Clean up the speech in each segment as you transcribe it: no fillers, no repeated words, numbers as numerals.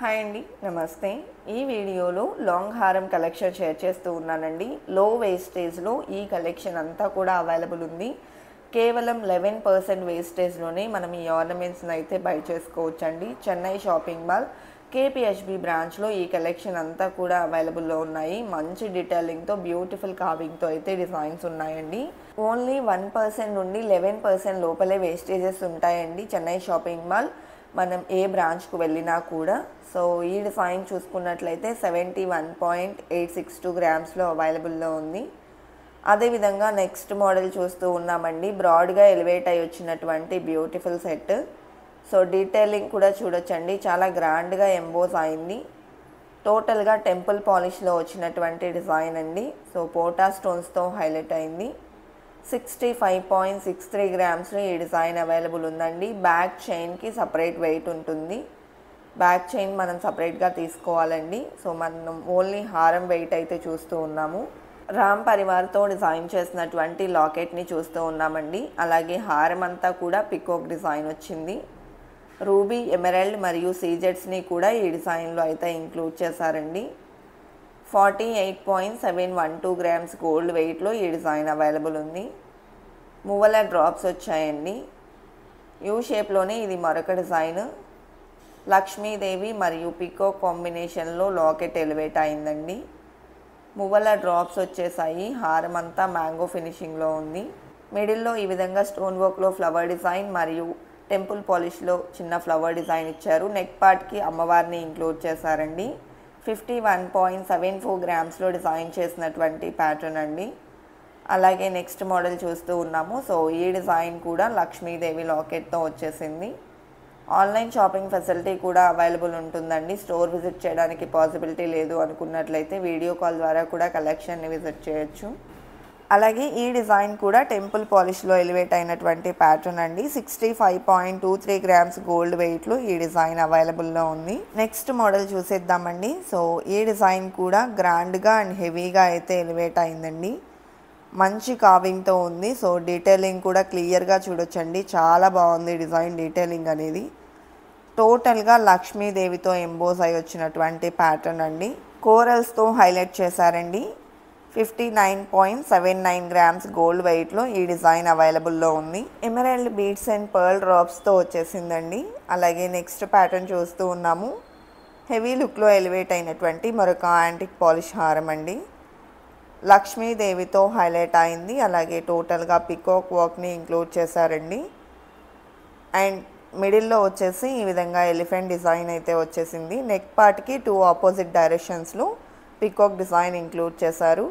Hi అండి, నమస్తే. ఈ వీడియోలో లాంగ్ హారం కలెక్షన్ షేర్ చేస్తూ ఉన్నానండి. లో వేస్టేజ్లో ఈ కలెక్షన్ అంతా కూడా అవైలబుల్ ఉంది. కేవలం 11% వేస్టేజ్లోనే మనం ఈ ఆర్నమెంట్స్ని అయితే బై చేసుకోవచ్చండి. చెన్నై షాపింగ్ మాల్ కేపీహెచ్బి బ్రాంచ్లో ఈ కలెక్షన్ అంతా కూడా అవైలబుల్లో ఉన్నాయి. మంచి డీటెయిలింగ్తో, బ్యూటిఫుల్ కార్వింగ్తో అయితే డిజైన్స్ ఉన్నాయండి. ఓన్లీ 1% నుండి 11% లోపలే వేస్టేజెస్ ఉంటాయండి చెన్నై షాపింగ్ మాల్. మనం ఏ బ్రాంచ్కు వెళ్ళినా కూడా. సో ఈ డిజైన్ చూసుకున్నట్లయితే 71.862 గ్రామ్స్లో అవైలబుల్లో ఉంది. అదేవిధంగా నెక్స్ట్ మోడల్ చూస్తూ ఉన్నామండి. బ్రాడ్గా ఎలివేట్ అయి వచ్చినటువంటి బ్యూటిఫుల్ సెట్. సో డీటెయిలింగ్ కూడా చూడొచ్చండి, చాలా గ్రాండ్గా ఎంబోస్ అయింది. టోటల్గా టెంపుల్ పాలిష్లో వచ్చినటువంటి డిజైన్ అండి. సో పోటా స్టోన్స్తో హైలైట్ అయింది. 65.63 గ్రామ్స్లో ఈ డిజైన్ అవైలబుల్ ఉందండి. బ్యాక్ చైన్కి సపరేట్ వెయిట్ ఉంటుంది. బ్యాక్ చైన్ మనం సపరేట్గా తీసుకోవాలండి. సో మనం ఓన్లీ హారం వెయిట్ అయితే చూస్తూ ఉన్నాము. రామ్ పరివార్తో డిజైన్ చేసినటువంటి లాకెట్ని చూస్తూ ఉన్నామండి. అలాగే హారం అంతా కూడా పికాక్ డిజైన్ వచ్చింది. రూబీ, ఎమరాల్డ్ మరియు సీజెట్స్ని కూడా ఈ డిజైన్లో అయితే ఇంక్లూడ్ చేశారండి. 48.712 గ్రామ్స్ గోల్డ్ వెయిట్లో ఈ డిజైన్ అవైలబుల్ ఉంది. మువ్వల డ్రాప్స్ వచ్చాయండి. యూ షేప్లోనే ఇది మరొక డిజైన్. లక్ష్మీదేవి మరియు పికాక్ కాంబినేషన్లో లాకెట్ ఎలివేట్ అయిందండి. మువ్వల డ్రాప్స్ వచ్చేసాయి. హారం అంతా మ్యాంగో ఫినిషింగ్లో ఉంది. మిడిల్లో ఈ విధంగా స్టోన్ వర్క్లో ఫ్లవర్ డిజైన్ మరియు టెంపుల్ పాలిష్లో చిన్న ఫ్లవర్ డిజైన్ ఇచ్చారు. నెక్ పార్ట్కి అమ్మవారిని ఇంక్లూడ్ చేశారండి. 51.74 గ్రామ్స్లో డిజైన్ చేసినటువంటి ప్యాటర్న్ అండి. అలాగే నెక్స్ట్ మోడల్ చూస్తూ ఉన్నాము. సో ఈ డిజైన్ కూడా లక్ష్మీదేవి లాకెట్తో వచ్చేసింది. ఆన్లైన్ షాపింగ్ ఫెసిలిటీ కూడా అవైలబుల్ ఉంటుందండి. స్టోర్ విజిట్ చేయడానికి పాసిబిలిటీ లేదు అనుకున్నట్లయితే వీడియో కాల్ ద్వారా కూడా కలెక్షన్ని విజిట్ చేయొచ్చు. అలాగే ఈ డిజైన్ కూడా టెంపుల్ పాలిష్లో ఎలివేట్ అయినటువంటి ప్యాటర్న్ అండి. 65.23 గ్రామ్స్ గోల్డ్ వెయిట్లో ఈ డిజైన్ అవైలబుల్లో ఉంది. నెక్స్ట్ మోడల్ చూసేద్దామండి. సో ఈ డిజైన్ కూడా గ్రాండ్గా అండ్ హెవీగా అయితే ఎలివేట్ అయిందండి. మంచి కార్వింగ్తో ఉంది. సో డీటెయిలింగ్ కూడా క్లియర్గా చూడొచ్చండి, చాలా బాగుంది డిజైన్ డీటెయిలింగ్ అనేది. టోటల్గా లక్ష్మీదేవితో ఎంబోస్ అయి వచ్చినటువంటి ప్యాటర్న్ అండి. కోరల్స్తో హైలైట్ చేశారండి. 59.79 గ్రామ్స్ గోల్డ్ వెయిట్లో ఈ డిజైన్ అవైలబుల్లో ఉంది. ఎమరాల్డ్ బీడ్స్ అండ్ పర్ల్ డ్రాప్స్తో వచ్చేసిందండి. అలాగే నెక్స్ట్ ప్యాటర్న్ చూస్తూ ఉన్నాము. హెవీ లుక్లో ఎలివేట్ అయినటువంటి మరొక యాంటిక్ పాలిష్ హారం అండి. లక్ష్మీదేవితో హైలైట్ అయింది. అలాగే టోటల్గా పికాక్ వర్క్ని ఇంక్లూడ్ చేశారండి. అండ్ మిడిల్లో వచ్చేసి ఈ విధంగా ఎలిఫెంట్ డిజైన్ అయితే వచ్చేసింది. నెక్ పార్ట్కి 2 ఆపోజిట్ డైరెక్షన్స్లో పికాక్ డిజైన్ ఇంక్లూడ్ చేశారు.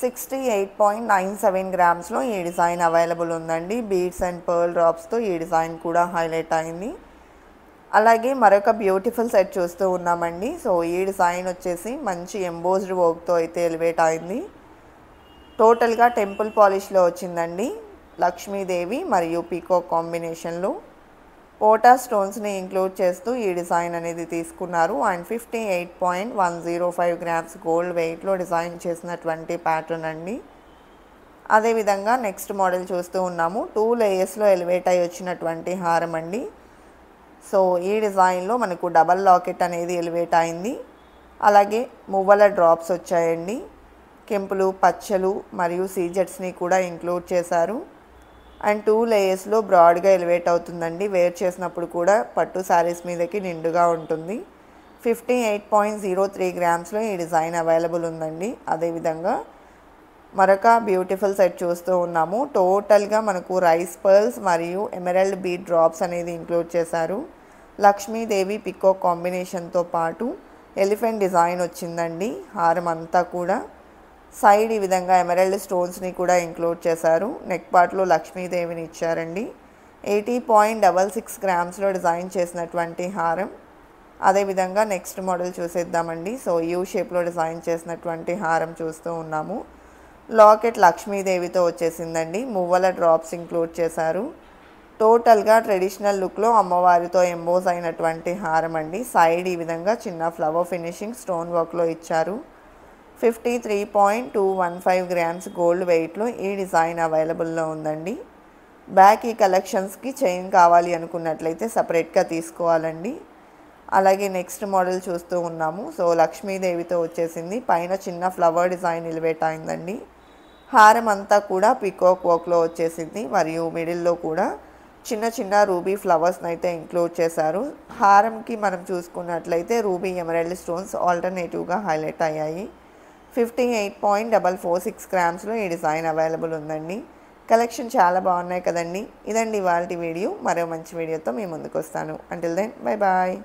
68.97 గ్రామ్స్లో ఈ డిజైన్ అవైలబుల్ ఉందండి. బీడ్స్ అండ్ పర్ల్ డ్రాప్స్తో ఈ డిజైన్ కూడా హైలైట్ అయింది. అలాగే మరొక బ్యూటిఫుల్ సెట్ చూస్తూ ఉన్నామండి. సో ఈ డిజైన్ వచ్చేసి మంచి ఎంబోస్డ్ వర్క్తో అయితే ఎలివేట్ అయింది. టోటల్గా టెంపుల్ పాలిష్లో వచ్చిందండి. లక్ష్మీదేవి మరియు పీకాక్ కాంబినేషన్లో పోటా స్టోన్స్ని ఇంక్లూడ్ చేస్తూ ఈ డిజైన్ అనేది తీసుకున్నారు. అండ్ 58.105 గ్రామ్స్ గోల్డ్ వెయిట్లో డిజైన్ చేసినటువంటి ప్యాటర్న్ అండి. అదేవిధంగా నెక్స్ట్ మోడల్ చూస్తూ ఉన్నాము. 2 లేయర్స్లో ఎలివేట్ అయి వచ్చినటువంటి హారం అండి. సో ఈ డిజైన్లో మనకు డబల్ లాకెట్ అనేది ఎలివేట్ అయింది. అలాగే మువ్వల డ్రాప్స్ వచ్చాయండి. కెంపులు, పచ్చలు మరియు సీజెట్స్ని కూడా ఇంక్లూడ్ చేశారు. అండ్ 2 లేయర్స్లో బ్రాడ్గా ఎలివేట్ అవుతుందండి. వేర్ చేసినప్పుడు కూడా పట్టు శారీస్ మీదకి నిండుగా ఉంటుంది. 58.03 గ్రామ్స్లో ఈ డిజైన్ అవైలబుల్ ఉందండి. అదేవిధంగా మరొక బ్యూటిఫుల్ సెట్ చూస్తూ ఉన్నాము. టోటల్గా మనకు రైస్ పర్ల్స్ మరియు ఎమరాల్డ్ బీడ్ డ్రాప్స్ అనేది ఇంక్లూడ్ చేశారు. లక్ష్మీదేవి పికాక్ కాంబినేషన్తో పాటు ఎలిఫెంట్ డిజైన్ వచ్చిందండి. హారం అంతా కూడా సైడ్ ఈ విధంగా ఎమరాల్డ్ స్టోన్స్ని కూడా ఇంక్లూడ్ చేశారు. నెక్ పార్ట్లో లక్ష్మీదేవిని ఇచ్చారండి. 80.66 గ్రామ్స్లో డిజైన్ చేసినటువంటి హారం. అదేవిధంగా నెక్స్ట్ మోడల్ చూసేద్దామండి. సో యూ షేప్లో డిజైన్ చేసినటువంటి హారం చూస్తూ ఉన్నాము. లాకెట్ లక్ష్మీదేవితో వచ్చేసిందండి. మువ్వల డ్రాప్స్ ఇంక్లూడ్ చేశారు. టోటల్గా ట్రెడిషనల్ లుక్లో అమ్మవారితో ఎంబోస్ అయినటువంటి హారం అండి. సైడ్ ఈ విధంగా చిన్న ఫ్లవర్ ఫినిషింగ్ స్టోన్ వర్క్లో ఇచ్చారు. 53.215 గ్రామ్స్ గోల్డ్ వెయిట్లో ఈ డిజైన్ అవైలబుల్లో ఉందండి. బ్యాక్ ఈ కలెక్షన్స్కి చైన్ కావాలి అనుకున్నట్లయితే సపరేట్గా తీసుకోవాలండి. అలాగే నెక్స్ట్ మోడల్ చూస్తూ ఉన్నాము. సో లక్ష్మీదేవితో వచ్చేసింది. పైన చిన్న ఫ్లవర్ డిజైన్ ఎలివేట్ అయిందండి. హారం అంతా కూడా పికాక్ వర్క్లో వచ్చేసింది మరియు మిడిల్లో కూడా చిన్న చిన్న రూబీ ఫ్లవర్స్ని అయితే ఇంక్లూడ్ చేశారు. హారంకి మనం చూసుకున్నట్లయితే రూబీ ఎమరాల్డ్ స్టోన్స్ ఆల్టర్నేటివ్గా హైలైట్ అయ్యాయి. 58.446 గ్రామ్స్లో ఈ డిజైన్ అవైలబుల్ ఉందండి. కలెక్షన్ చాలా బాగున్నాయి కదండి. ఇదండి ఇవాల్టి వీడియో. మరో మంచి వీడియోతో మీ ముందుకు వస్తాను. Until then bye bye.